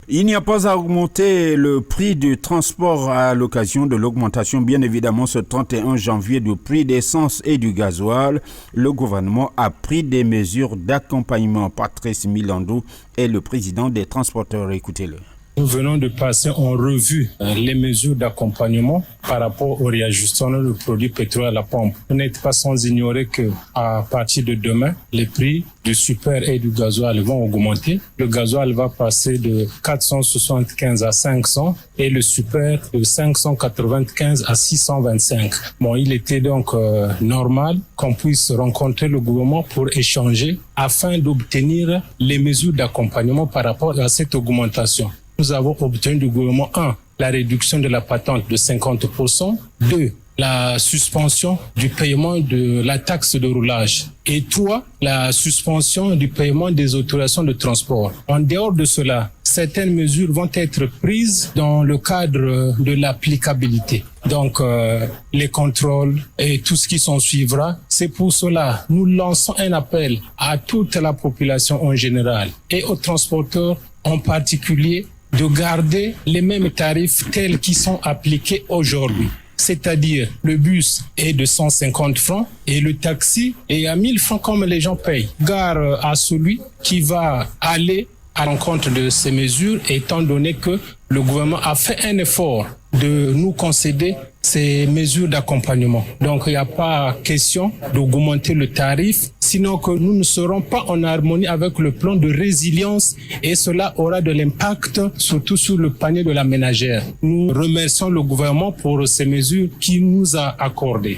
Il n'y a pas à augmenter le prix du transport à l'occasion de l'augmentation, bien évidemment, ce 31 janvier du prix d'essence et du gasoil. Le gouvernement a pris des mesures d'accompagnement. Patrice Milandou est le président des transporteurs. Écoutez-le. Nous venons de passer en revue les mesures d'accompagnement par rapport au réajustement du produit pétrole à la pompe. Vous n'êtes pas sans ignorer que à partir de demain, les prix du super et du gasoil vont augmenter. Le gasoil va passer de 475 à 500 et le super de 595 à 625. Bon, il était donc normal qu'on puisse rencontrer le gouvernement pour échanger afin d'obtenir les mesures d'accompagnement par rapport à cette augmentation. Nous avons obtenu du gouvernement 1. La réduction de la patente de 50%. 2. La suspension du paiement de la taxe de roulage. Et 3. La suspension du paiement des autorisations de transport. En dehors de cela, certaines mesures vont être prises dans le cadre de l'applicabilité. Donc, les contrôles et tout ce qui s'en suivra. C'est pour cela, nous lançons un appel à toute la population en général et aux transporteurs en particulier de garder les mêmes tarifs tels qu'ils sont appliqués aujourd'hui. C'est-à-dire, le bus est de 150 francs et le taxi est à 1000 francs comme les gens payent. Gare à celui qui va aller à l'encontre de ces mesures, étant donné que le gouvernement a fait un effort de nous concéder ces mesures d'accompagnement. Donc, il n'y a pas question d'augmenter le tarif, sinon que nous ne serons pas en harmonie avec le plan de résilience et cela aura de l'impact surtout sur le panier de la ménagère. Nous remercions le gouvernement pour ces mesures qu'il nous a accordées.